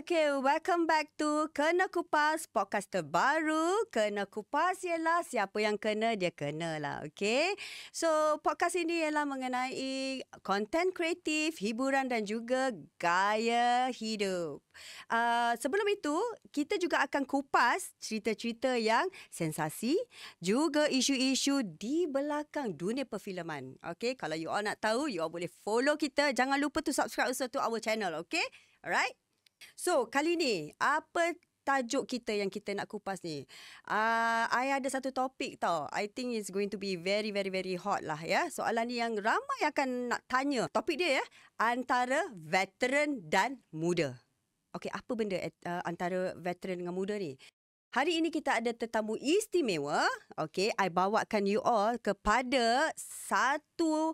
Okay, welcome back to Kena Kupas, podcast terbaru. Kena Kupas ialah siapa yang kena, dia kena lah, okay? So, podcast ini ialah mengenai konten kreatif, hiburan dan juga gaya hidup. Sebelum itu, kita juga akan kupas cerita-cerita yang sensasi, juga isu-isu di belakang dunia perfilman. Okay, kalau you all nak tahu, you all boleh follow kita. Jangan lupa to subscribe also to our channel, okay? Alright? So, kali ni, apa tajuk kita yang kita nak kupas ni? I ada satu topik tau. I think it's going to be very, very, very hot lah ya. Soalan ni yang ramai akan nak tanya. Topik dia ya, antara veteran dan muda. Okey, apa benda antara veteran dengan muda ni? Hari ini kita ada tetamu istimewa. Okey, I bawakan you all kepada satu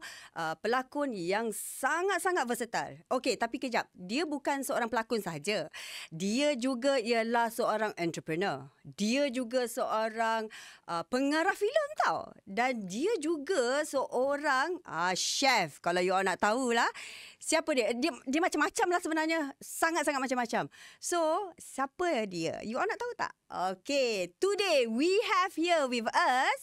pelakon yang sangat-sangat versatile. Okey, tapi kejap. Dia bukan seorang pelakon sahaja. Dia juga ialah seorang entrepreneur. Dia juga seorang pengarah filem tau. Dan dia juga seorang chef. Kalau you all nak tahulah. Siapa dia? Dia macam-macam lah sebenarnya. Sangat-sangat macam-macam. So, siapa dia? You all nak tahu tak? Okay, today we have here with us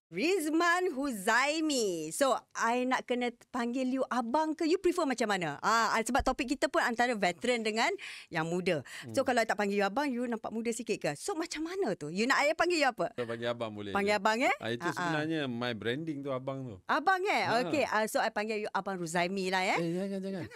Rizman Huzaimi. So, I nak kena panggil you abang ke? You prefer macam mana? Sebab topik kita pun antara veteran dengan yang muda. So, kalau I tak panggil you abang, you nampak muda sikit ke? So, macam mana tu? You nak I panggil you apa? So, panggil abang boleh. Panggil abang Itu sebenarnya my branding tu abang tu. Abang Okay, so I panggil you Abang Huzaimi lah Jangan.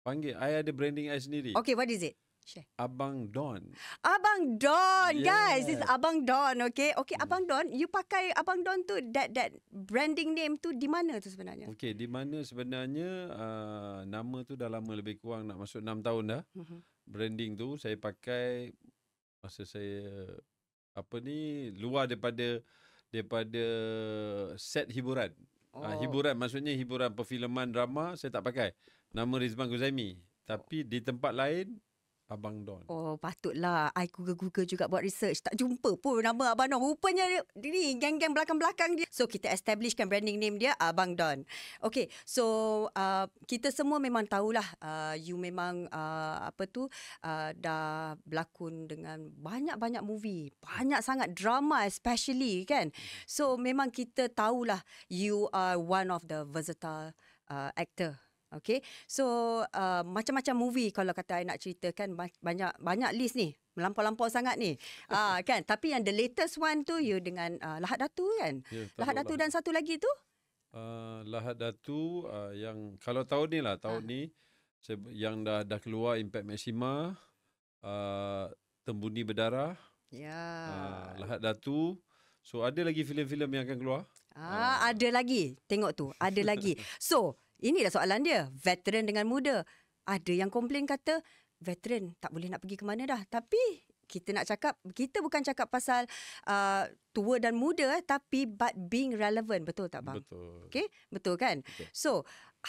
Panggil, I ada branding I sendiri. Okay, what is it? Share. Abang Don. Abang Don, guys. Yes. This is Abang Don, okay? Okay, Abang Don, you pakai Abang Don tu, that branding name tu di mana tu sebenarnya? Okay, di mana sebenarnya nama tu dah lama, lebih kurang nak masuk 6 tahun dah. Branding tu saya pakai masa saya luar daripada set hiburan. Hiburan, maksudnya hiburan perfilman, drama, saya tak pakai nama Rizman Huzaimi. Tapi di tempat lain Abang Don. Oh, patutlah. I Google juga buat research. Tak jumpa pun nama Abang Don. Rupanya ni geng-geng belakang-belakang dia. So, kita establishkan branding name dia Abang Don. Okay, so kita semua memang tahulah you memang dah berlakon dengan banyak-banyak movie. Banyak sangat drama especially kan. So, memang kita tahulah you are one of the versatile actor. Okay, so macam-macam movie kalau kata I nak ceritakan, banyak list ni, melampau-lampau sangat ni, kan. Tapi yang the latest one tu you dengan Lahad Datu kan, Lahad Datu dan satu lagi tu Lahad Datu yang kalau tahun ni yang dah keluar Impact Maxima, Tembuni Berdarah, Lahad Datu. So ada lagi filem-filem yang akan keluar. Ada lagi, tengok tu, ada lagi. So inilah soalan dia, veteran dengan muda. Ada yang komplain kata, veteran tak boleh nak pergi ke mana dah. Tapi kita nak cakap, kita bukan cakap pasal tua dan muda, tapi but being relevant. Betul tak bang? Betul. Okay, betul kan? Betul. So,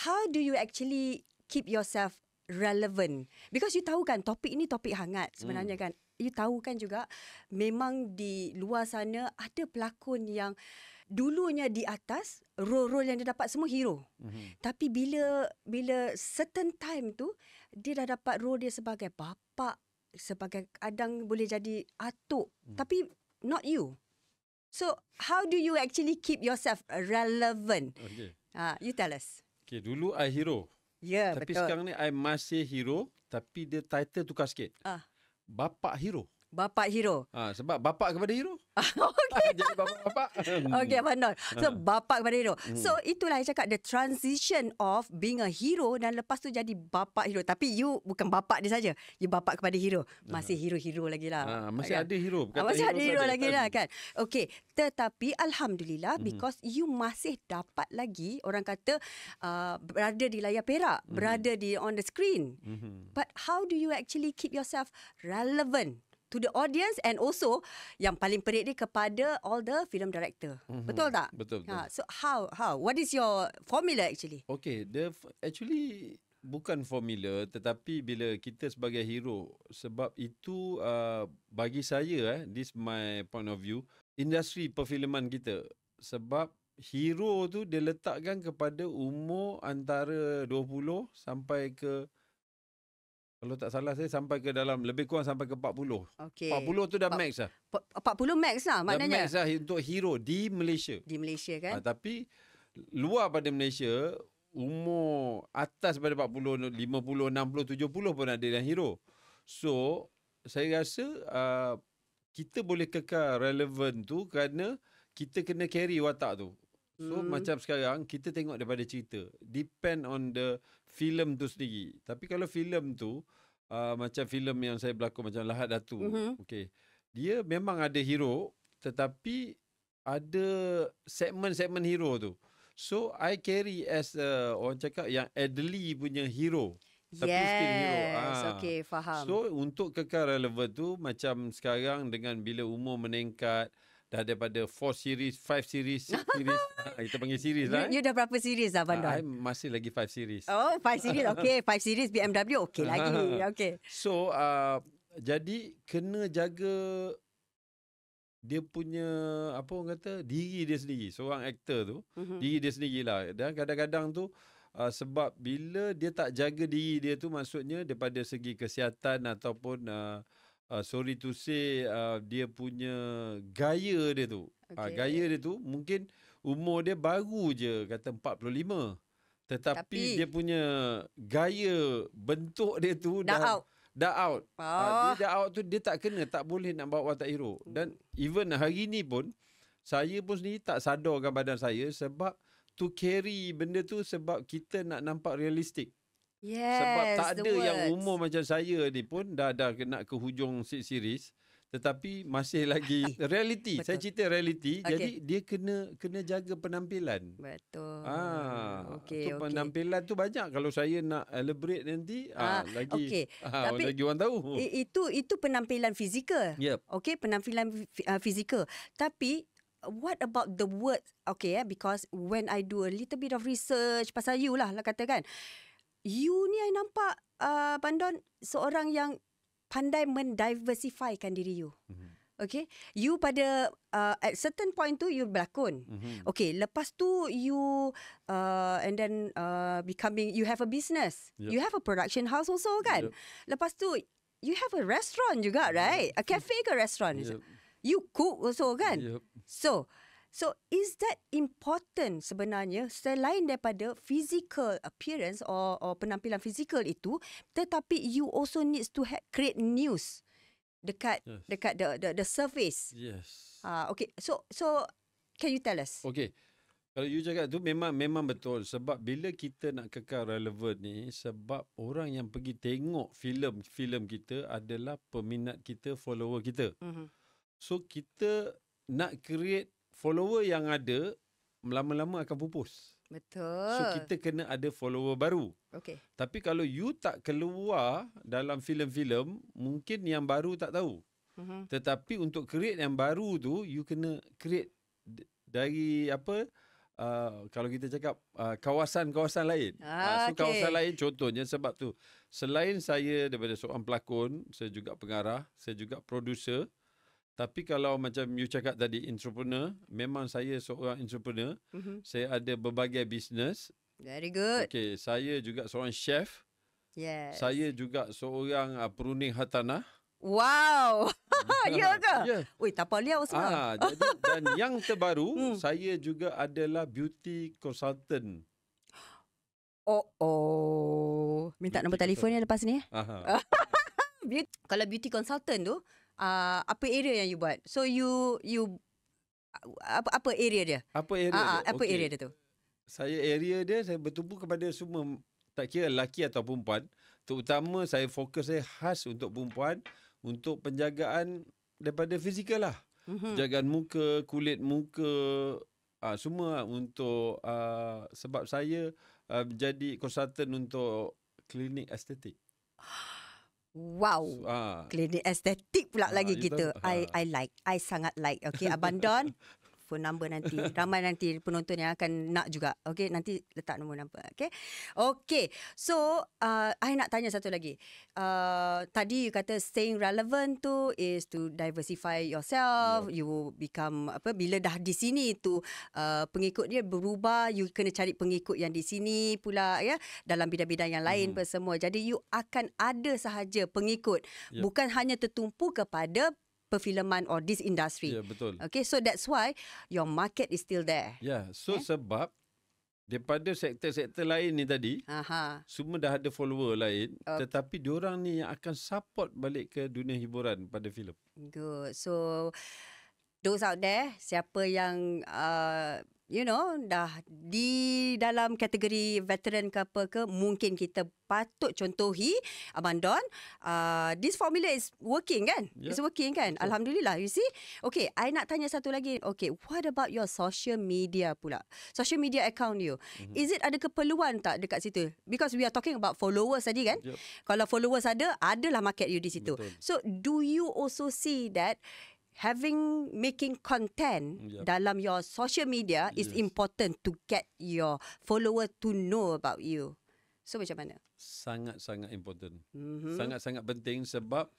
how do you actually keep yourself relevant? Because you tahu kan, topik ini topik hangat sebenarnya kan. You tahu kan juga, memang di luar sana ada pelakon yang dulunya di atas, role-role yang dia dapat semua hero. Tapi bila certain time tu, dia dah dapat role dia sebagai bapa, sebagai kadang boleh jadi atuk. Tapi not you. So, how do you actually keep yourself relevant? Okay. You tell us. Okay, dulu I hero. Ya, Tapi betul. sekarang ni I masih hero, tapi dia title tukar sikit. Bapak hero. Bapak hero. Sebab bapak kepada hero. Okay. Jadi bapak-bapak. Okay, Abang Don. So, bapak kepada hero. So, itulah saya cakap, the transition of being a hero dan lepas tu jadi bapak hero. Tapi you bukan bapak dia saja. You bapak kepada hero. Masih hero-hero lagi lah. Masih kan? ada hero. Masih ada hero lagi lah kan. Okay. Tetapi Alhamdulillah, because you masih dapat lagi, orang kata, berada di layar perak. Berada on the screen. But how do you actually keep yourself relevant to the audience and also yang paling perik ni kepada all the film director. Betul tak? Betul. So how? What is your formula actually? Okay, actually bukan formula, tetapi bila kita sebagai hero, sebab itu bagi saya, this my point of view, industri perfilman kita. Sebab hero tu dia letakkan kepada umur antara 20 sampai ke Kalau tak salah saya sampai ke dalam lebih kurang sampai ke 40. Okey. 40 tu dah max lah. 40 max lah Dah maknanya. max lah untuk hero di Malaysia. Di Malaysia kan? Tapi luar pada Malaysia, umur atas pada 40, 50, 60, 70 pun ada yang hero. So, saya rasa kita boleh kekal relevan tu kerana kita kena carry watak tu. So, macam sekarang, kita tengok daripada cerita. Depend on the film tu sendiri. Tapi kalau film tu, macam filem yang saya berlakon macam Lahad Datu. Okay. Dia memang ada hero, tetapi ada segmen-segmen hero tu. So, I carry as orang cakap yang elderly punya hero. Tapi still hero. Okay, faham. So, untuk kekal relevan tu, macam sekarang dengan bila umur meningkat, dah daripada 4 series, 5 series, 6 series. Kita panggil series lah. You dah berapa series Abang Don? I masih lagi 5 series. Oh, 5 series. Okay, 5 series BMW. Okay lagi. Okay. So, jadi kena jaga dia punya, apa orang kata, diri dia sendiri. Seorang aktor tu, diri dia sendirilah. Dan kadang-kadang tu, sebab bila dia tak jaga diri dia tu, maksudnya daripada segi kesihatan ataupun sorry to say, dia punya gaya dia tu. Gaya dia tu mungkin umur dia baru je kata 45. Tetapi dia punya gaya bentuk dia tu dah out. Dia dah out tu, dia tak kena, tak boleh nak bawa watak hero. Dan even hari ni pun, saya pun sendiri tak sadarkan badan saya sebab to carry benda tu sebab kita nak nampak realistik. Yes, sebab tak ada yang umur macam saya ni pun dah nak ke hujung series, tetapi masih lagi reality. Saya cerita reality, jadi dia kena jaga penampilan. Betul. Okay. Penampilan tu banyak. Kalau saya nak elaborate nanti, lagi lagi orang tahu. Itu penampilan fizikal. Yep. Okay, penampilan fizikal. Tapi what about the words? Okay, because when I do a little bit of research pasal you lah katakan, you ni I nampak Bandon seorang yang pandai mendiversifykan diri you. Okay, you pada at certain point tu you berlakon. Okay, lepas tu you and then becoming, you have a business. You have a production house also kan. Lepas tu you have a restaurant juga, right? A cafe ke restaurant? You cook also kan. So is that important sebenarnya selain daripada physical appearance or penampilan fizikal itu, tetapi you also needs to create news dekat the surface. Yes. Okay. So can you tell us? Okay. Kalau you cakap tu memang betul sebab bila kita nak kekal relevan ni, sebab orang yang pergi tengok filem kita adalah peminat kita, follower kita. So kita nak create follower yang ada, lama-lama akan pupus. Betul. So kita kena ada follower baru. Okay. Tapi kalau you tak keluar dalam filem-filem, mungkin yang baru tak tahu. Tetapi untuk create yang baru tu, you kena create dari apa? Kalau kita cakap kawasan-kawasan lain. So kawasan lain contohnya, sebab tu selain saya daripada seorang pelakon, saya juga pengarah, saya juga producer. Tapi kalau macam you cakap tadi, entrepreneur, memang saya seorang entrepreneur. Saya ada berbagai bisnes. Very good. Okay, saya juga seorang chef. Yes. Saya juga seorang peruning hartanah. Wow. Ya ke? Ya. Ui, tapau liau semua. Jadi, dan yang terbaru, saya juga adalah beauty consultant. Minta nombor telefon lepas ni. Kalau beauty consultant tu, apa area yang you buat? So you apa area dia? Apa area dia? Apa area dia tu? Saya bertumpu kepada semua, tak kira lelaki atau perempuan. Terutama saya fokus saya khas untuk perempuan, untuk penjagaan daripada fizikal lah. Penjagaan muka, kulit muka, semua untuk sebab saya jadi konsultan untuk klinik estetik. Wow. Klinik estetik pula lagi gitu. I sangat like. Okay, Abang Don, phone number nanti. Ramai nanti penonton yang akan nak juga. Okay, nanti letak nombor number. Okay. So, I nak tanya satu lagi. Tadi you kata staying relevant tu is to diversify yourself. You become bila dah di sini tu pengikut dia berubah. You kena cari pengikut yang di sini pula ya. Dalam bidang-bidang yang lain semua. Jadi you akan ada sahaja pengikut. Bukan hanya tertumpu kepada perfilman or this industry. Ya, betul. Okay, so that's why your market is still there. Ya, so sebab daripada sektor-sektor lain ni tadi, semua dah ada follower lain, tetapi diorang ni yang akan support balik ke dunia hiburan pada filem. Good. So those out there, siapa yang dah di dalam kategori veteran ke apa ke, mungkin kita patut contohi Abang Don. This formula is working kan? It's working kan? Betul. Alhamdulillah, you see? Okay, I nak tanya satu lagi. Okay, what about your social media pula? Social media account you. Is it ada keperluan tak dekat situ? Because we are talking about followers tadi kan? Kalau followers adalah market you di situ. Betul. So, do you also see that making content dalam your social media is important to get your follower to know about you? So macam mana? Sangat-sangat important. Sangat-sangat penting sebab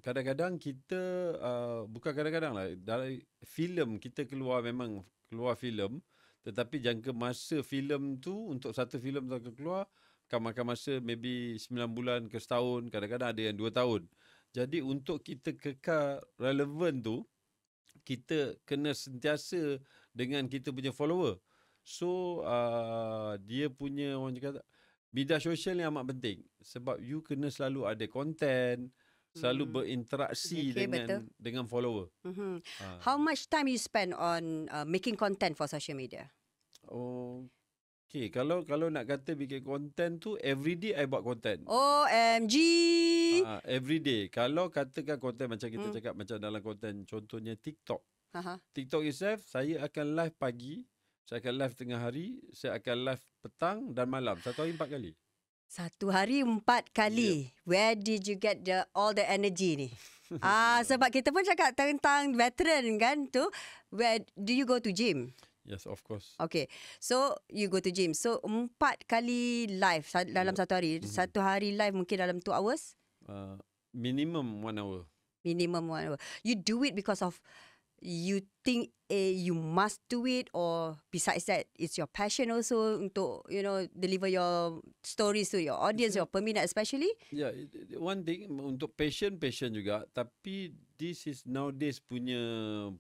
kadang-kadang kita bukan kadang-kadang lah, dari filem kita memang keluar filem, tetapi jangka masa filem tu untuk satu filem tu akan keluar akan makan masa maybe 9 bulan ke setahun, kadang-kadang ada yang 2 tahun. Jadi untuk kita kekal relevan tu, kita kena sentiasa dengan kita punya follower. So dia punya orang kata media sosial ni amat penting sebab you kena selalu ada konten, selalu berinteraksi dengan follower. How much time you spend on making content for social media? Okay, kalau nak kata bikin konten tu, everyday I buat konten. OMG! Everyday. Kalau katakan konten macam kita cakap, macam dalam konten, contohnya TikTok. TikTok itself, saya akan live pagi, saya akan live tengah hari, saya akan live petang dan malam. 1 hari 4 kali. 1 hari 4 kali. Where did you get all the energy ni? Sebab kita pun cakap tentang veteran kan tu. Where do you go to gym? Yes, of course. Okay. So, you go to gym. So, 4 kali live dalam 1 hari. 1 hari live mungkin dalam 2 hours? Minimum 1 hour. Minimum 1 hour. You do it because of you think you must do it, or besides that, it's your passion also untuk, deliver your stories to your audience, your peminat especially? Yeah, one thing, untuk passion juga. Tapi this is nowadays punya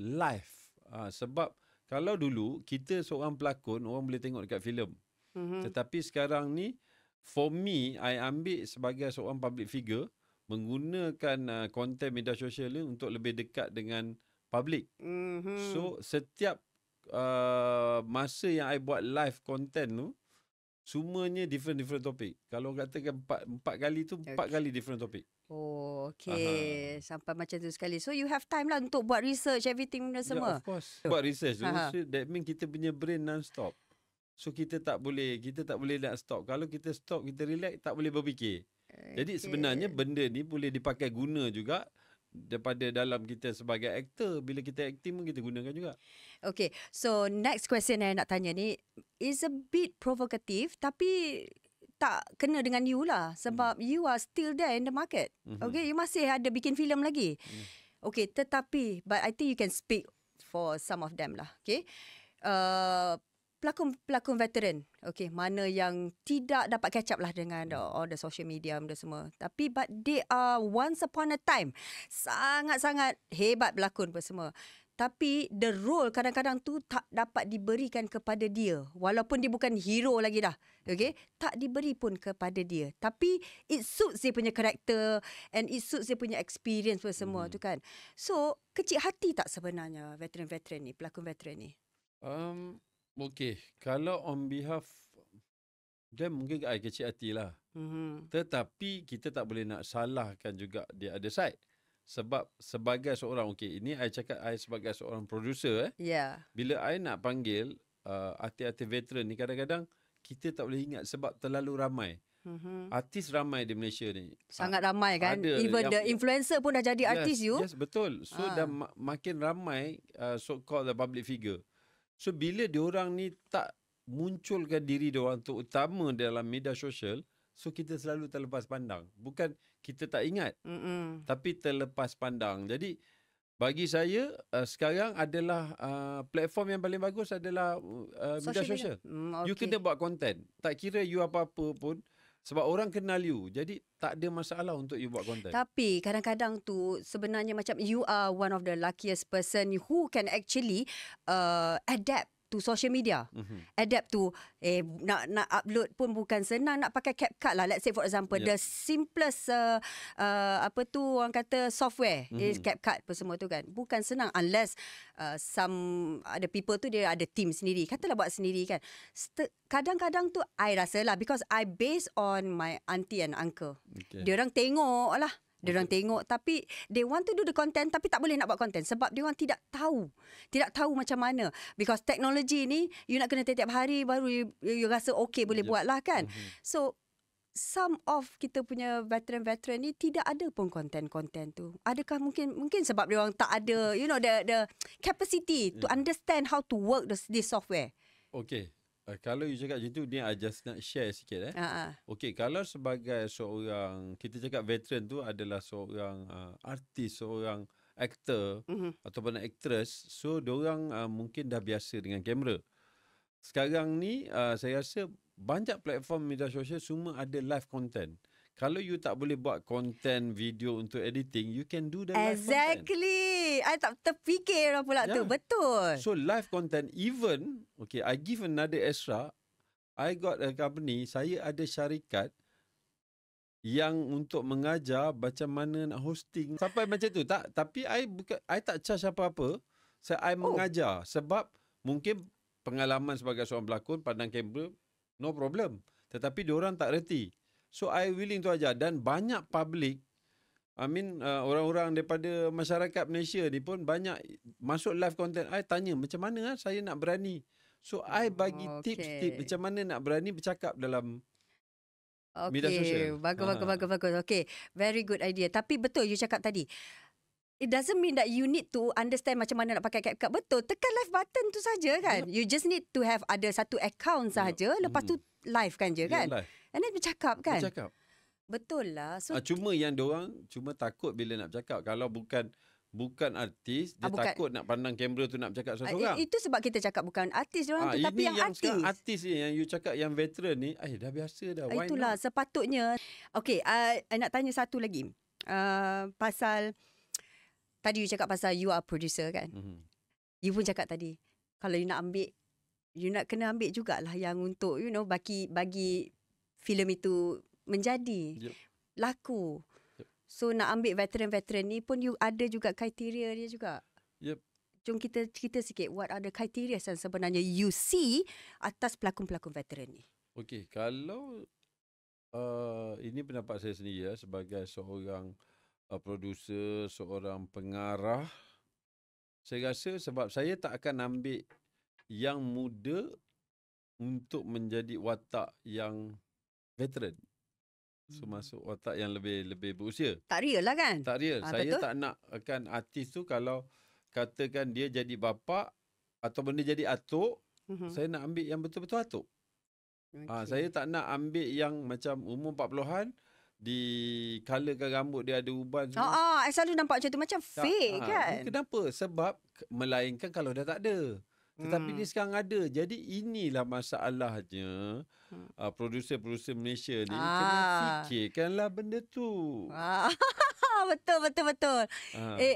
life. Sebab kalau dulu kita seorang pelakon, orang boleh tengok dekat filem. Tetapi sekarang ni, for me, I ambil sebagai seorang public figure, menggunakan konten media sosial ni untuk lebih dekat dengan public. So setiap masa yang I buat live content tu, semuanya different topik. Kalau katakan 4 kali tu, 4 kali different topik. Okay. Sampai macam tu sekali. So you have time lah untuk buat research, everything dan semua. Yeah, of course. Buat research. So that means kita punya brain non-stop. So kita tak boleh nak stop. Kalau kita stop, kita relax, tak boleh berfikir. Jadi sebenarnya benda ni boleh dipakai guna juga daripada dalam kita sebagai aktor. Bila kita acting pun kita gunakan juga. Okay. So next question yang nak tanya ni is a bit provocative, tapi tak kena dengan you lah. Sebab you are still there in the market. Okay. You masih ada bikin filem lagi. Okay. Tetapi, but I think you can speak for some of them lah. Okay. Pelakon veteran, okay, mana yang tidak dapat catch up lah dengan all the social media dan semua. Tapi but they are once upon a time sangat-sangat hebat pelakon apa semua. Tapi the role kadang-kadang tu tak dapat diberikan kepada dia. Walaupun dia bukan hero lagi dah. Okay, tak diberi pun kepada dia. Tapi it suits dia punya karakter and it suits dia punya experience apa semua tu kan. So, kecil hati tak sebenarnya veteran-veteran ni, pelakon veteran ni? Okay, kalau on behalf then mungkin I kecil hati lah. Tetapi kita tak boleh nak salahkan juga the other side. Sebab sebagai seorang, okay, ini I cakap I sebagai seorang producer. Bila I nak panggil artis-artis veteran ni, kadang-kadang kita tak boleh ingat sebab terlalu ramai. Artis ramai di Malaysia ni. Sangat ramai kan. Ada Even the influencer pun dah jadi artis you. Yes, betul. So dah makin ramai so-called the public figure. So bila diorang ni tak munculkan diri diorang terutama dalam media sosial, so kita selalu terlepas pandang. Bukan kita tak ingat, tapi terlepas pandang. Jadi bagi saya sekarang adalah platform yang paling bagus adalah media sosial. You kena buat konten. Tak kira you apa-apa pun. Sebab orang kenal you. Jadi tak ada masalah untuk you buat konten. Tapi kadang-kadang tu sebenarnya macam you are one of the luckiest person who can actually adapt to social media. Adapt to nak upload pun bukan senang, nak pakai CapCut lah. Let's say for example the simplest orang kata software is CapCut apa semua tu kan. Bukan senang unless some ada people tu dia ada team sendiri. Katalah buat sendiri kan. Kadang-kadang tu I rasa lah because I based on my auntie and uncle. Diorang tengok lah. Diorang tengok tapi they want to do the content tapi tak boleh nak buat content sebab diorang tidak tahu macam mana, because teknologi ni you nak kena tiap hari baru you rasa okay boleh buat lah kan. So some of kita punya veteran-veteran ni tidak ada pun konten-konten tu. Adakah mungkin sebab diorang tak ada the capacity to understand how to work this software. Okay. Kalau you cakap macam tu, I just nak share sikit. Okey, kalau sebagai seorang, kita cakap veteran tu adalah seorang artis, seorang aktor ataupun actress. So, diorang mungkin dah biasa dengan kamera. Sekarang ni, saya rasa banyak platform media sosial semua ada live content. Kalau you tak boleh buat content video untuk editing, you can do the live content. Exactly. I tak terfikir pula tu. Betul. So live content, even, okay, I give another extra. I got a company, saya ada syarikat yang untuk mengajar macam mana nak hosting. Sampai macam tu. Tapi I tak charge apa-apa. I mengajar. Sebab mungkin pengalaman sebagai seorang pelakon, pandang kamera, no problem. Tetapi diorang tak reti. So, I willing to ajar. Dan banyak public, orang-orang daripada masyarakat Malaysia ni pun banyak masuk live content. I tanya, macam mana saya nak berani? So, I bagi tips macam mana nak berani bercakap dalam media sosial. Bagus. Okay, very good idea. Tapi betul you cakap tadi. It doesn't mean that you need to understand macam mana nak pakai CapCut. Betul, tekan live button tu saja kan. You just need to have ada satu account saja. Lepas tu live kan je kan. Live. And then bercakap kan. Betul lah. So, cuma yang diorang takut bila nak bercakap. Kalau bukan artis, dia takut nak pandang kamera tu nak bercakap seorang-seorang. Itu sebab kita cakap bukan artis diorang tu, tapi yang artis. Artis ni yang you cakap yang veteran ni, dah biasa dah. Why itulah not? Sepatutnya. Okay, I nak tanya satu lagi. Pasal tadi you cakap pasal you are producer kan. You pun cakap tadi, kalau you nak ambil, you nak kena ambil jugalah yang untuk bagi filem itu menjadi laku. So nak ambil veteran-veteran ni pun you ada juga kriteria dia juga. Jom kita cerita sikit what are the criteria yang sebenarnya you see atas pelakon-pelakon veteran ni. Okey, kalau ini pendapat saya sendiri sebagai seorang producer, seorang pengarah, saya rasa sebab saya tak akan ambil yang muda untuk menjadi watak yang veteran. So masuk watak yang lebih berusia. Tak real lah kan? Tak real. Saya betul? tak nak akan artis tu kalau katakan dia jadi bapa ataupun dia jadi atuk, saya nak ambil yang betul-betul atuk. Saya tak nak ambil yang macam umur 40-an, di colorkan rambut dia ada uban semua. I selalu nampak macam tu, macam fake kan. Kenapa? Sebab melainkan kalau dah tak ada. Tetapi ni sekarang ada. Jadi inilah masalahnya. Produser-produser Malaysia ni kena fikirkanlah benda tu. Betul.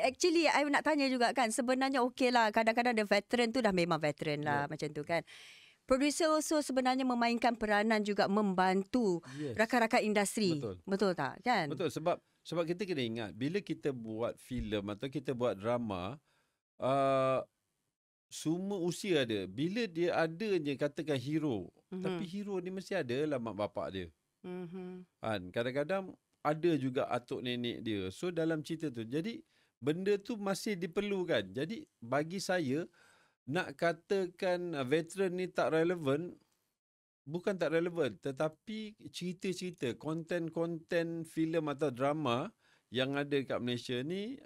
Actually I nak tanya juga kan, sebenarnya okey lah, kadang-kadang the veteran tu dah memang veteran lah macam tu kan. Producer also sebenarnya memainkan peranan juga membantu rakan-rakan industri. Betul tak kan? Betul, sebab kita kena ingat bila kita buat filem atau kita buat drama, semua usia ada. Bila dia adanya katakan hero, tapi hero ni mesti ada lah mak bapak dia. Kan, kadang-kadang ada juga atuk nenek dia. So dalam cerita tu, jadi benda tu masih diperlukan. Jadi bagi saya, nak katakan veteran ni tak relevan, bukan tak relevan, tetapi cerita-cerita, konten-konten filem atau drama yang ada kat Malaysia ni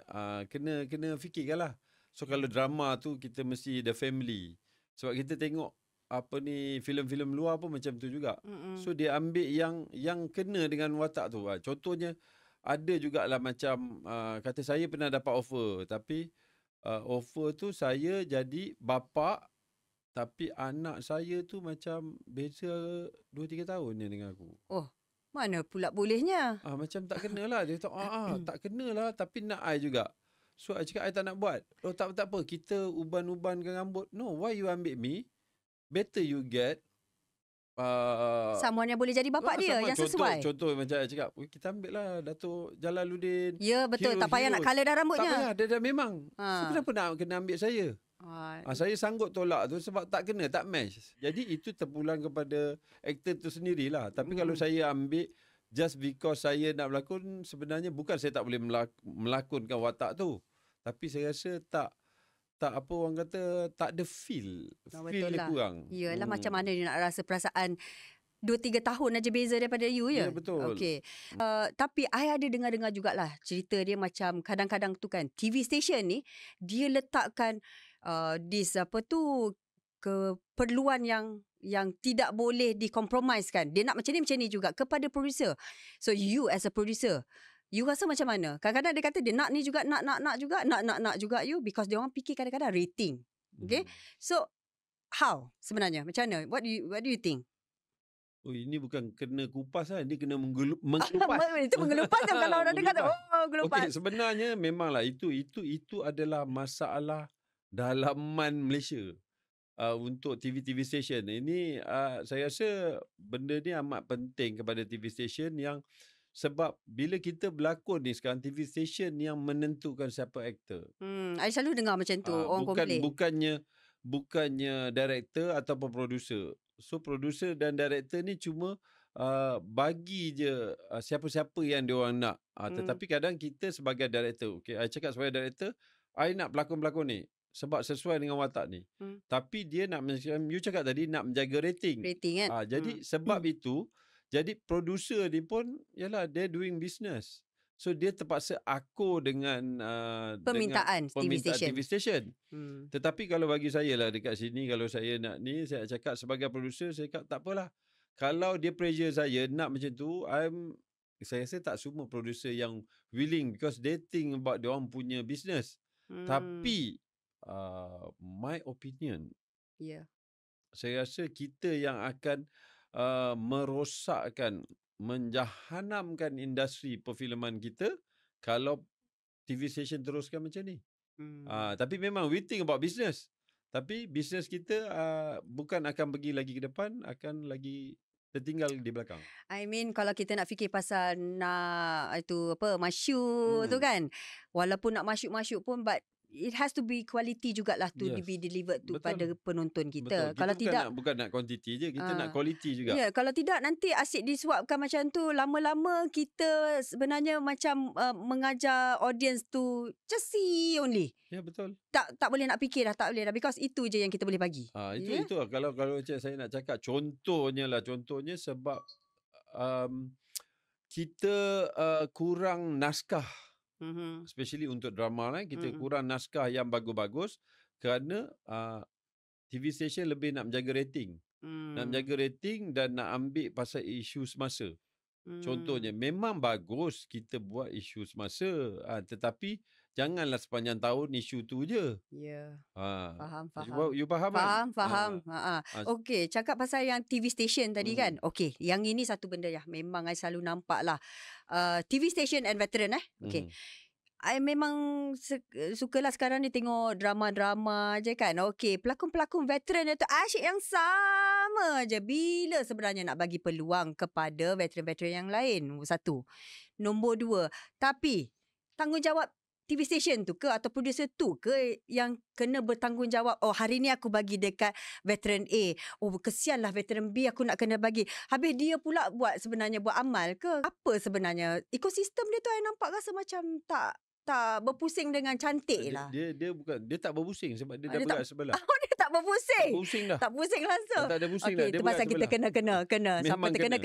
kena fikirkanlah. So kalau drama tu kita mesti the family. Sebab kita tengok apa ni filem-filem luar pun macam tu juga. So dia ambil yang kena dengan watak tu. Contohnya ada jugalah macam kata saya pernah dapat offer, tapi offer tu saya jadi bapa, tapi anak saya tu macam beza 2-3 tahun je dengan aku. Oh, mana pula bolehnya? Macam tak kenalah. Dia kata, tak kenalah tapi nak I juga. So, I cakap, I tak nak buat. Oh, tak apa. Kita uban-ubankan rambut. No, why you ambil me? Better you get someone yang boleh jadi bapak dia, yang sesuai. Contoh macam I cakap, kita ambil lah Dato' Jalaluddin. Ya, betul. Tak payah nak colour dah rambutnya. Tak payah, dia dah memang. So, kenapa nak kena ambil saya? Saya sanggup tolak tu sebab tak kena, tak match. Jadi itu terpulang kepada aktor tu sendirilah. Tapi kalau saya ambil just because saya nak berlakon, sebenarnya bukan saya tak boleh melakonkan watak tu. Tapi saya rasa tak apa orang kata, tak ada feel. Feel dia kurang. Yalah, macam mana dia nak rasa perasaan 2-3 tahun aja beza daripada you ya? Ya, betul. Okey. Tapi I ada dengar-dengar jugalah cerita dia macam kadang-kadang tu kan, TV station ni, dia letakkan keperluan yang tidak boleh dikompromiskan. Dia nak macam ni juga kepada producer. So you as a producer, you rasa macam mana? Kadang-kadang dia kata dia nak ni juga, nak juga you, because dia orang fikir kadang-kadang rating. Okay? So how sebenarnya? Macam mana? What do you think? Oh, ini bukan kena kupas lah. Ini kena mengelupas. Itu mengelupas kalau orang dengar tu. Oh, gelupas. Okey, sebenarnya memanglah itu adalah masalah dalaman Malaysia untuk TV station. Ini saya rasa benda ni amat penting kepada TV station yang sebab bila kita berlakon ni sekarang, TV station yang menentukan siapa aktor. I selalu dengar macam tu orang komplain. Bukannya director ataupun producer. So producer dan director ni cuma bagi je siapa-siapa yang diorang nak. Tetapi kadang kita sebagai director, okay, I cakap sebagai director, I nak pelakon-pelakon ni sebab sesuai dengan watak ni. Tapi dia nak, macam you cakap tadi, nak menjaga rating. Rating kan? Jadi sebab itu, jadi producer ni pun, yalah, dia doing business. So dia terpaksa akur dengan permintaan TV station. Tetapi kalau bagi saya lah dekat sini, kalau saya nak ni, saya cakap sebagai producer, saya cakap tak apalah. Kalau dia pressure saya nak macam tu, saya rasa tak semua producer yang willing, because they think about dia orang punya business. Tapi my opinion, saya rasa kita yang akan merosakkan, menjahanamkan industri perfilman kita kalau TV station teruskan macam ni. Tapi memang we think about business. Tapi business kita bukan akan pergi lagi ke depan, akan lagi tertinggal di belakang. I mean, kalau kita nak fikir pasal nak masyuk tu kan, walaupun nak masyuk-masyuk pun, but it has to be quality jugalah to be delivered to pada penonton kita. Betul. Kalau kita tidak, bukan nak quantity je, kita nak quality juga. Ya, kalau tidak nanti asyik disuapkan macam tu, lama-lama kita sebenarnya macam mengajar audience tu just see only. Ya, betul. Tak boleh nak fikir dah, tak boleh dah, because itu je yang kita boleh bagi. Itu kalau macam saya nak cakap contohnya sebab kita kurang naskah. Especially untuk drama lah, kita kurang naskah yang bagus-bagus kerana TV station lebih nak menjaga rating. Nak menjaga rating dan nak ambil pasal isu semasa. Contohnya, memang bagus kita buat isu semasa, tetapi janganlah sepanjang tahun isu tu je. Ya. Faham. You faham kan? Faham. Okey, cakap pasal yang TV station tadi kan. Okey, yang ini satu benda ya, memang I selalu nampak lah. TV station and veteran Okey. I memang sukalah sekarang ni tengok drama-drama je kan. Okey, pelakon-pelakon veteran itu asyik yang sama je. Bila sebenarnya nak bagi peluang kepada veteran-veteran yang lain? Satu. Nombor dua, tapi tanggungjawab TV station tu ke atau producer tu ke yang kena bertanggungjawab, oh hari ni aku bagi dekat veteran A, oh kesianlah veteran B aku nak kena bagi, habis dia pula buat amal ke apa sebenarnya? Ekosistem dia tu I nampak rasa macam tak berpusing dengan cantik lah. Dia tak berpusing sebab dia dah berat sebelah. Dia tak berpusing. Pusing dah. Tak pusing langsung. Tak ada pusing dah. Okey, Dia itu pasal berat kita sebelah. kena. Siapa Memang terkena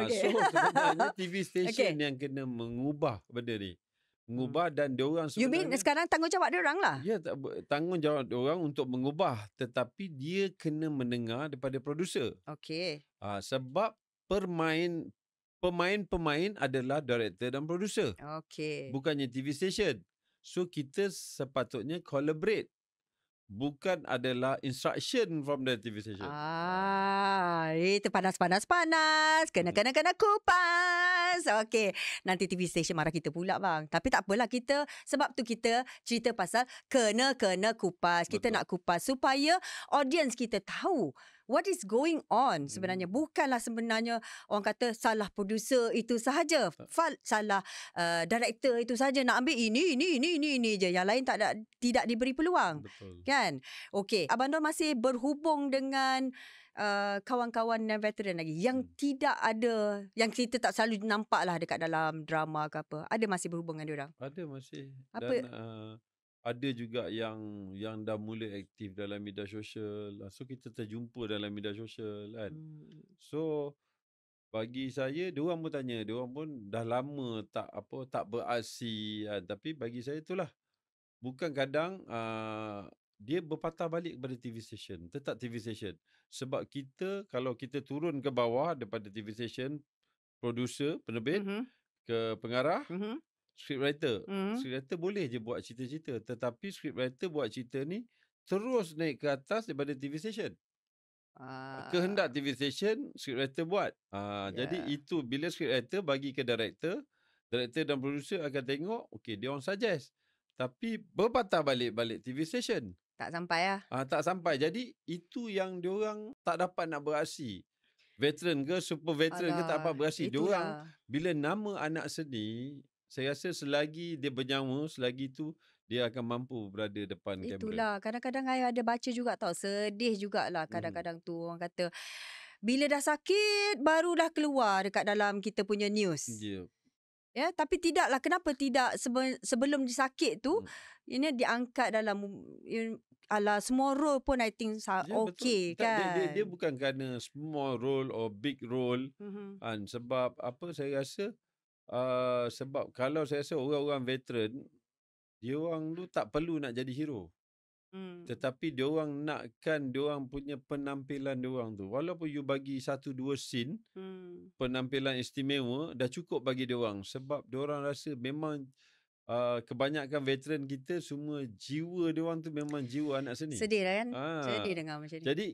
Okey. So sebenarnya TV station Okey. yang kena mengubah benda ni. Mengubah dan diorang You mean sebenarnya sekarang tanggungjawab dia orang lah? ya tanggungjawab diorang untuk mengubah, tetapi dia kena mendengar daripada producer. Okey. Sebab pemain adalah director dan producer. Okey. Bukannya TV station. So kita sepatutnya collaborate. Bukan adalah instruction from the TV station. Itu panas. Kena kupas. Okey. Nanti TV station marah kita pula bang. Tapi tak apalah kita. Sebab tu kita cerita pasal kena kupas. Kita Betul. nak kupas supaya audience kita tahu what is going on sebenarnya. Bukanlah sebenarnya orang kata salah producer itu sahaja. Salah director itu sahaja. Nak ambil ini je. Yang lain tidak diberi peluang. Betul. Kan? Okey. Abang Don masih berhubung dengan kawan-kawan dan veteran lagi yang tidak ada, yang kita tak selalu nampak lah dekat dalam drama ke apa. Ada masih berhubung dengan diorang? Ada masih. Apa? Dan ada juga yang dah mula aktif dalam media sosial. So kita terjumpa dalam media sosial kan. So bagi saya diorang pun tanya, diorang pun dah lama tak beraksi kan. Tapi bagi saya itulah, bukan kadang dia berpatah balik kepada TV station, tetap TV station. Sebab kita, kalau kita turun ke bawah daripada TV station, producer, penerbit, ke pengarah, scriptwriter. Scriptwriter boleh je buat cerita-cerita, tetapi scriptwriter buat cerita ni terus naik ke atas daripada TV station. Kehendak TV station, scriptwriter buat. Jadi itu bila scriptwriter bagi ke director dan producer akan tengok, okey, dia orang suggest. Tapi berpatah balik TV station. Tak sampai lah. Tak sampai. Jadi itu yang diorang tak dapat nak beraksi. Veteran ke, super veteran ke tak dapat beraksi. Diorang bila nama anak seni, saya rasa selagi dia bernyawa, selagi tu dia akan mampu berada depan kamera. Itulah. Kadang-kadang saya ada baca juga tau. Sedih jugalah kadang-kadang tu. Orang kata, bila dah sakit, baru dah keluar dekat dalam kita punya news. Ya. Ya, tapi tidaklah. Kenapa tidak sebelum dia sakit tu, ini diangkat dalam semua role pun I think okey kan. Dia bukan kerana small role or big role. Sebab saya rasa sebab kalau saya rasa orang-orang veteran, dia orang tu tak perlu nak jadi hero. Tetapi dia orang nakkan dia orang punya penampilan dia orang tu. Walaupun you bagi 1-2 scene penampilan istimewa, dah cukup bagi dia orang. Sebab dia orang rasa memang kebanyakan veteran kita semua jiwa dia orang tu memang jiwa anak seni. Sedih lah kan? Sedih dengar macam ni. Jadi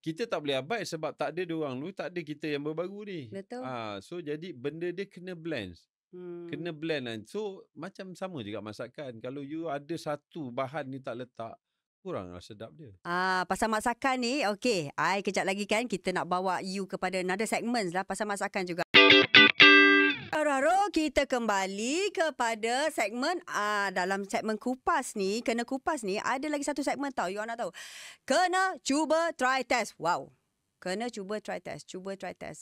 kita tak boleh abai sebab tak ada dia orang dulu, tak ada kita yang berbaru ni. Betul. So jadi benda dia kena blend. Kena blend kan. So macam sama juga masakan. Kalau you ada satu bahan ni tak letak, kuranglah sedap dia. Pasal masakan ni, okey. Kejap lagi kan kita nak bawa you kepada another segment lah pasal masakan juga. Kita kembali kepada segmen dalam segmen kupas ni, kena kupas ni ada lagi satu segmen tau. You nak tahu? Kena cuba try test. Wow. Kena cuba try test.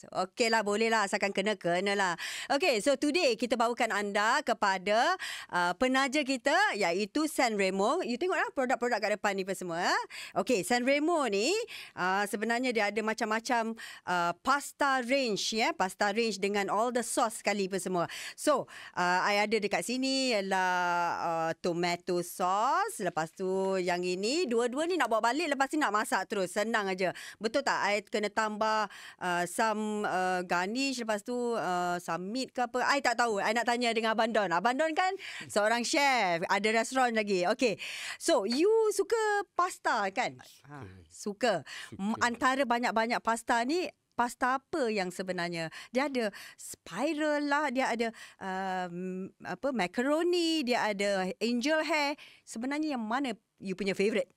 Okey lah, boleh lah. Asalkan kena lah. Okey, so today kita bawakan anda kepada penaja kita iaitu Sanremo. You tengok lah produk-produk kat depan ni apa semua. Okey, Sanremo ni sebenarnya dia ada macam-macam pasta range Pasta range dengan all the sauce sekali apa semua. So, I ada dekat sini ialah tomato sauce. Lepas tu yang ini, dua-dua ni nak bawa balik, lepas ni nak masak terus. Senang aja. Betul tak? I kena tambah some garnish, lepas tu some meat ke apa. I tak tahu. I nak tanya dengan Abang Don. Abang Don kan seorang chef, ada restoran lagi. Okay. So, you suka pasta kan? Suka. Antara banyak-banyak pasta ni, pasta apa yang sebenarnya? Dia ada spiral lah, dia ada macaroni, dia ada angel hair. Sebenarnya yang mana you punya favourite?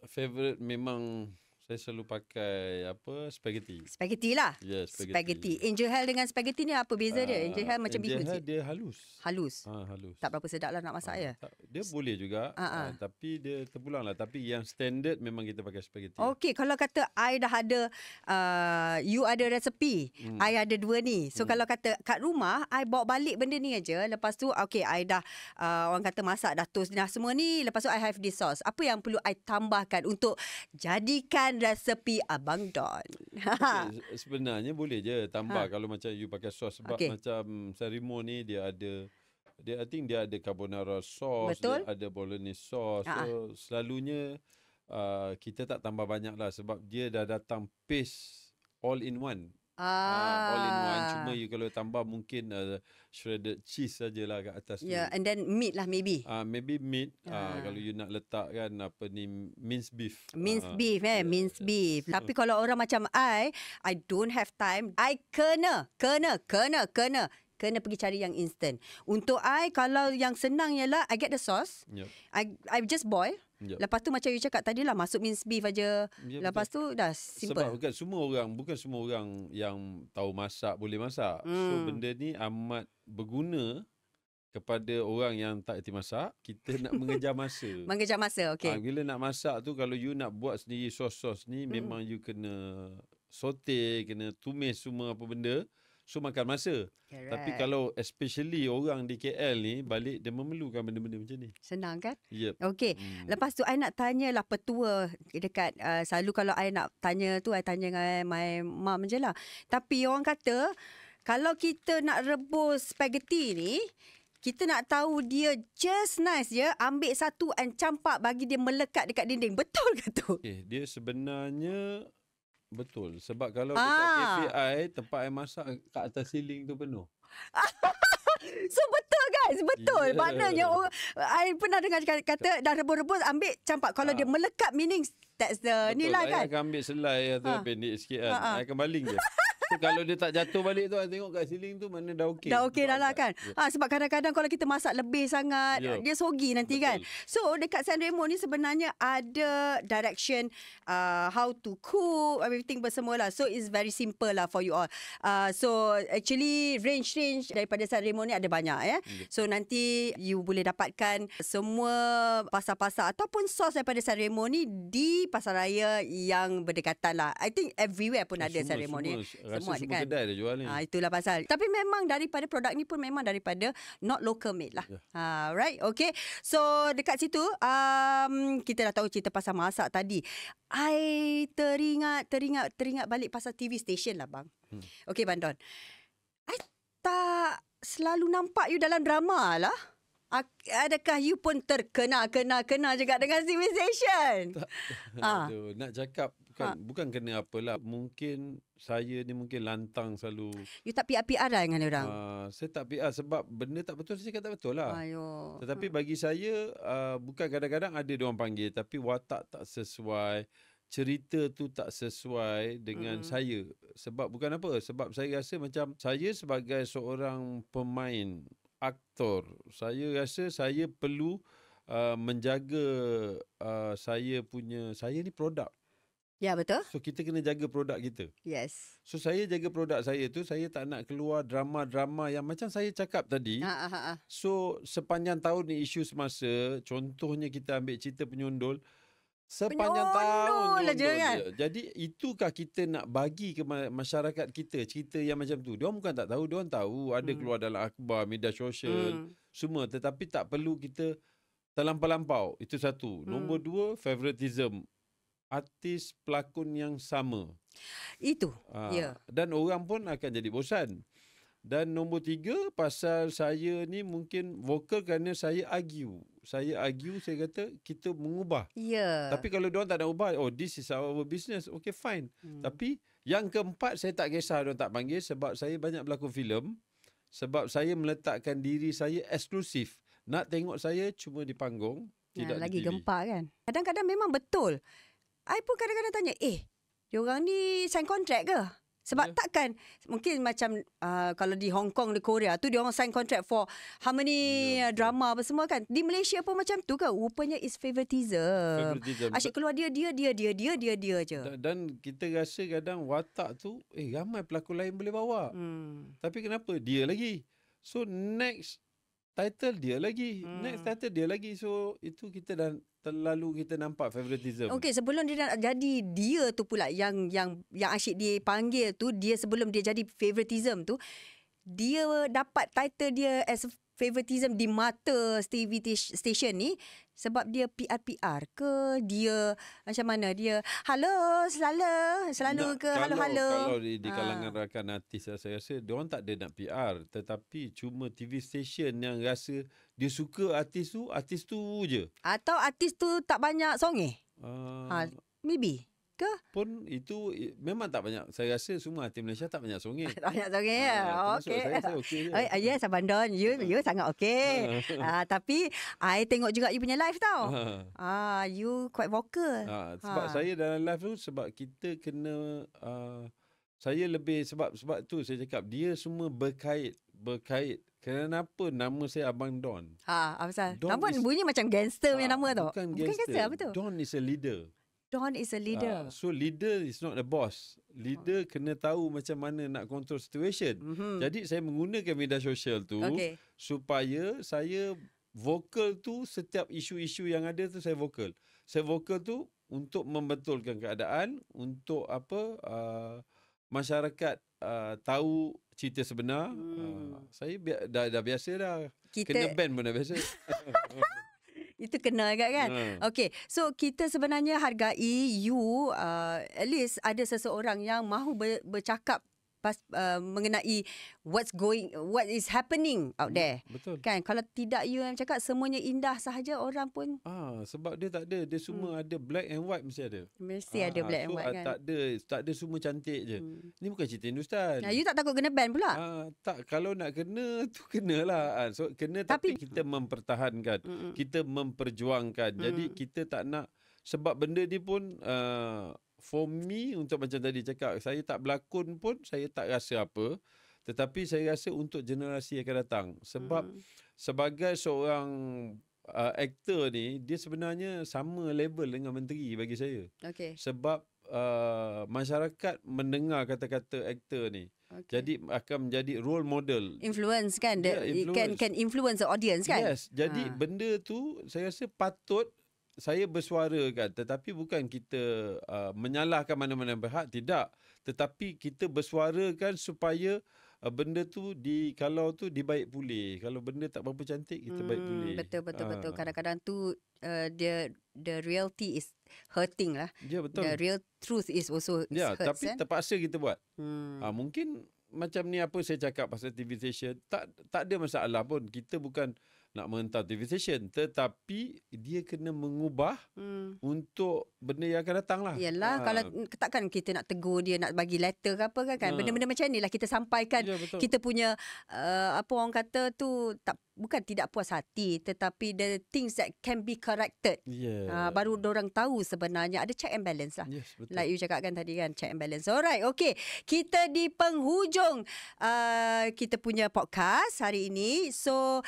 Favorite memang Saya selalu pakai spaghetti. Spaghetti lah. Ya, Spaghetti. Angel hair dengan spaghetti ni apa beza dia? Angel hair macam Angel bihun hair sikit. dia halus. Halus. Halus. Tak berapa sedap lah nak masak ya. Dia boleh juga, tapi dia terpulang lah. Tapi yang standard memang kita pakai spaghetti. Okey, kalau kata I dah ada, you ada resepi, I ada 2 ni. So kalau kata kat rumah, I bawa balik benda ni aja. Lepas tu, okay, I dah, orang kata masak dah toast dah semua ni. Lepas tu I have this sauce. Apa yang perlu I tambahkan untuk jadikan resepi Abang Don? Okay, sebenarnya boleh je tambah kalau macam you pakai sos. Sebab macam Sarimo ni I think dia ada carbonara sauce, Betul. dia ada bolognese sauce. So selalunya kita tak tambah banyak lah sebab dia dah datang paste all in one. All in one. Cuma you kalau tambah mungkin shredded cheese sajalah kat atas tu. Yeah, and then meat lah maybe. Maybe meat. Kalau you nak letak kan minced beef. Minced beef. Tapi kalau orang macam I don't have time. I kena pergi cari yang instant. Untuk I, kalau yang senang ialah I get the sauce. Yep. I just boil. Yep. Lepas tu macam you cakap tadi lah, masuk minced beef aja. Lepas tu dah simple. Sebab bukan semua orang yang tahu masak boleh masak. So benda ni amat berguna kepada orang yang tak erti masak. Kita nak mengejar masa. Mengejar masa, okey. Bila nak masak tu, kalau you nak buat sendiri sos-sos ni, memang you kena saute, kena tumis semua apa benda. So makan masa. Correct. Tapi kalau especially orang di KL ni, balik dia memerlukan benda-benda macam ni. Senang kan? Yep. Okey. Lepas tu I nak tanyalah petua dekat selalu kalau I nak tanya tu I tanya dengan my mum je lah. Tapi orang kata kalau kita nak rebus spaghetti ni, kita nak tahu dia just nice je, ambil satu and campak bagi dia melekat dekat dinding. Betul ke tu? Okay, dia sebenarnya betul. Sebab kalau dekat kafe I, tempat I masak kat atas ceiling tu penuh. So betul guys, betul. Yeah. Maknanya I pernah dengar kata dah rebus-rebus ambil campak. Kalau dia melekat meaning that's the ni lah kan. I akan ambil selai atau pendek sikit kan. I akan baling je. So, kalau dia tak jatuh balik tu, I tengok kat ceiling tu mana dah okey. Dah okey dah lah kan. Sebab kadang-kadang kalau kita masak lebih sangat, dia soggy nanti. Betul. Kan. So dekat San Remo ni sebenarnya ada direction how to cook, everything bersemua lah. So it's very simple lah for you all. So actually range daripada San Remo ni ada banyak ya. So nanti you boleh dapatkan semua pasar-pasar ataupun sos daripada San Remo ni di pasaraya yang berdekatan lah. I think everywhere pun ada San Remo ni. Semua kan? Kedai dia jual ni. Itulah pasal. Tapi memang daripada produk ni pun memang daripada not local made lah. Right, okay. So dekat situ kita dah tahu cerita pasal masak tadi. I teringat balik pasal TV station lah bang. Okay Bang Don. I tak selalu nampak you dalam drama lah. Adakah you pun terkena juga dengan TV station? Aduh, nak cakap bukan kena apalah. Mungkin saya ni lantang selalu. You tak PR lah dengan orang? Saya tak PR sebab benda tak betul, saya kata betul lah. Ayo. Tetapi bagi saya, bukan kadang-kadang ada diorang panggil, tapi watak tak sesuai, cerita tu tak sesuai dengan saya. Sebab bukan apa, sebab saya rasa macam saya sebagai seorang pemain, aktor, saya rasa saya perlu menjaga saya ni produk. Ya, betul. So kita kena jaga produk kita. Yes. So saya jaga produk saya tu, saya tak nak keluar drama-drama yang macam saya cakap tadi. So sepanjang tahun ni isu semasa, contohnya kita ambil cerita penyondol, sepanjang tahun je kan? Jadi itukah kita nak bagi ke masyarakat kita cerita yang macam tu? Diorang bukan tak tahu, diorang tahu ada keluar dalam akhbar, media sosial, semua. Tetapi tak perlu kita terlampau-lampau. Itu satu. Nombor 2, favoritism. Artis pelakon yang sama. Itu. Dan orang pun akan jadi bosan. Dan nombor 3, pasal saya ni mungkin vokal kerana saya argue. Saya kata kita mengubah. Tapi kalau diorang tak nak ubah, this is our business. Okay, fine. Tapi yang keempat, saya tak kisah diorang tak panggil sebab saya banyak berlakon filem. Sebab saya meletakkan diri saya eksklusif. Nak tengok saya cuma di panggung, tidak lagi di TV. gempak kan. Kadang-kadang memang betul. I pun kadang-kadang tanya, diorang ni sign kontrak ke? Sebab Ya. takkan mungkin macam kalau di Hong Kong, di Korea tu dia orang sign contract for how many Ya, betul. drama apa semua kan. Di Malaysia pun macam tu kan. Rupanya is favoritism. Favoritism. Asyik keluar dia je. Dan kita rasa kadang watak tu ramai pelakon lain boleh bawa. Tapi kenapa dia lagi? So next title dia lagi. Next title dia lagi. So itu kita dah terlalu kita nampak favoritism. Okey, sebelum dia nak jadi dia tu pula yang asyik dipanggil tu, dia sebelum dia jadi favoritism tu, dia dapat title dia as favoritism di mata TV station ni sebab dia PR ke dia macam mana dia selalu ke halo. Kalau di kalangan rakan artis saya rasa dia orang tak ada nak PR, tetapi cuma TV station yang rasa dia suka artis tu je. Atau artis tu tak banyak songeh. Maybe ke? Pun itu memang tak banyak. Saya rasa semua artis Malaysia tak banyak songeh. Tak banyak songeh ya. Okey. Saya okey je. Yes, Abang Don. You sangat okey. Tapi I tengok juga you punya live tau. You quite vocal. Sebab saya dalam live tu sebab kita kena saya lebih sebab tu saya cakap dia semua berkait. Kenapa nama saya Abang Don? Apa pasal? Nama bunyi macam gangster punya nama tu. Bukan gangster, apa tu? Don is a leader. Don is a leader. So leader is not a boss. Leader kena tahu macam mana nak control situation. Jadi saya menggunakan media sosial tu supaya saya vokal tu setiap isu-isu yang ada tu saya vokal. Saya vokal tu untuk membetulkan keadaan, untuk masyarakat tahu cerita sebenar. Saya dah biasa dah. Kena ban pun dah biasa. Itu kena agak kan. Okay, so kita sebenarnya hargai you at least ada seseorang yang mahu bercakap mengenai what is happening out there. Betul. Kan kalau tidak you yang cakap semuanya indah sahaja, orang pun sebab dia tak ada, dia semua ada black and white mesti ada. Mesti ada black and white kan. Tak ada semua cantik je. Ni bukan cerita Hindustan. You tak takut kena ban pula? Tak, kalau nak kena tu kenalah. So kena tapi kita mempertahankan, kita memperjuangkan. Jadi kita tak nak, sebab benda ni pun for me, untuk macam tadi cakap, saya tak berlakon pun saya tak rasa apa. Tetapi saya rasa untuk generasi akan datang. Sebab sebagai seorang aktor ni, dia sebenarnya sama level dengan menteri bagi saya. Sebab masyarakat mendengar kata-kata aktor ni. Jadi akan menjadi role model. Influence kan? Influence. Can influence the audience kan? Yes. Jadi benda tu saya rasa patut saya bersuarakan, tetapi bukan kita menyalahkan mana-mana berhak, tidak. Tetapi kita bersuarakan supaya benda tu kalau tu dibaik pulih. Kalau benda tak berapa cantik, kita baik pulih. Betul. Kadang-kadang tu the reality is hurting lah. Ya, betul. The real truth is also hurts. Tapi terpaksa kita buat. Mungkin macam ni apa saya cakap pasal TV station, tak ada masalah pun. Kita bukan nak menghentam TV station, tetapi dia kena mengubah untuk benda yang akan datang lah. Yalah, kalau takkan kita nak tegur dia, nak bagi letter ke apa kan. Benda-benda macam ni lah kita sampaikan. Kita punya apa orang kata tu, bukan tidak puas hati, tetapi the things that can be corrected. Baru dorang tahu sebenarnya ada check and balance lah. Yes, betul. Like you cakap kan tadi kan, check and balance. Alright, okay. Kita di penghujung kita punya podcast hari ini. So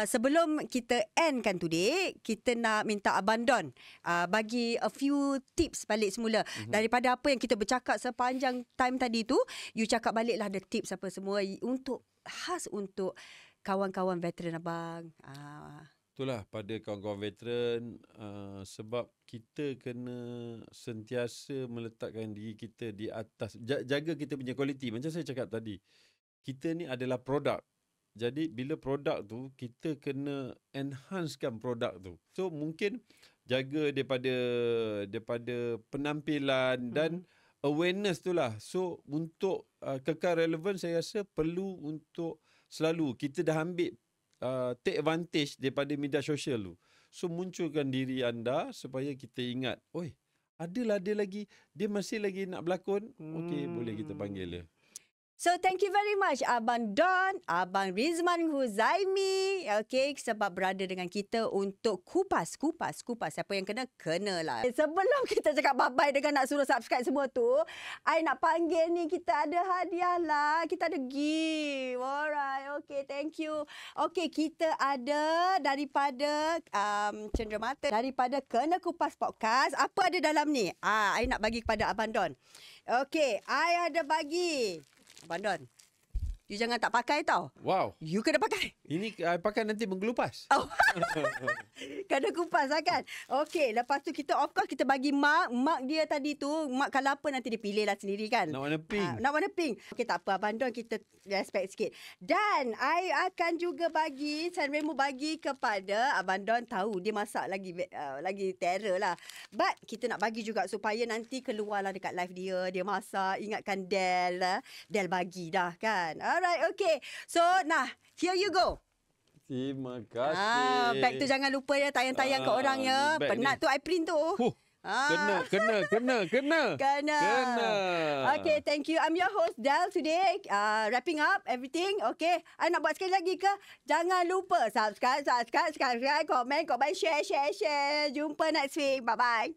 sebelum kita end kan today, kita nak minta Abang Don bagi a few tips balik semula. Daripada apa yang kita bercakap sepanjang time tadi tu, you cakap baliklah the tips apa semua khas untuk kawan-kawan veteran abang. Itulah, pada kawan-kawan veteran, sebab kita kena sentiasa meletakkan diri kita di atas, jaga kita punya kualiti. Macam saya cakap tadi, kita ni adalah produk. Jadi bila produk tu, kita kena enhancekan produk tu. So mungkin jaga daripada penampilan dan awareness tu lah. So untuk kekal relevan, saya rasa perlu untuk selalu kita dah ambil take advantage daripada media sosial tu. So munculkan diri anda supaya kita ingat, adalah dia masih lagi nak berlakon. Okey, boleh kita panggil dia. So thank you very much Abang Don, Abang Rizman Huzaimi, okay, sebab berada dengan kita untuk kupas siapa yang kena lah. Sebelum kita cakap bye-bye dengan nak suruh subscribe semua tu, I nak panggil ni, kita ada hadiah lah, kita ada gift. Alright, okay, thank you. Okay, kita ada daripada Cenderamata, daripada Kena Kupas Podcast. Apa ada dalam ni? I nak bagi kepada Abang Don. Okay, I ada bagi. Abang Don, you jangan tak pakai tau. Wow. You kena pakai. Ini pakai nanti menggelupas. Oh. Kena kupas lah kan. Okey, lepas tu kita of course kita bagi mark. Mark dia tadi tu, mark colour apa nanti dia pilih lah sendiri kan. Nak warna pink. Nak warna pink. Okey, tak apa Abang Don, kita respect sikit. Dan I akan juga bagi, Sanremo bagi kepada Abang Don, tahu dia masak lagi terror lah. But kita nak bagi juga supaya nanti keluarlah dekat live dia masak. Ingatkan Del lah. Del bagi dah kan. Alright, okay. So, nah, here you go. Terima kasih. Bag tu jangan lupa ya, tayang-tayang kat orang ya. Penat ni. Tu I print tu. Kena. Okay, thank you. I'm your host Del today. Wrapping up everything. Okay, I nak buat sekali lagi ke? Jangan lupa subscribe, komen, share. Jumpa next week. Bye-bye.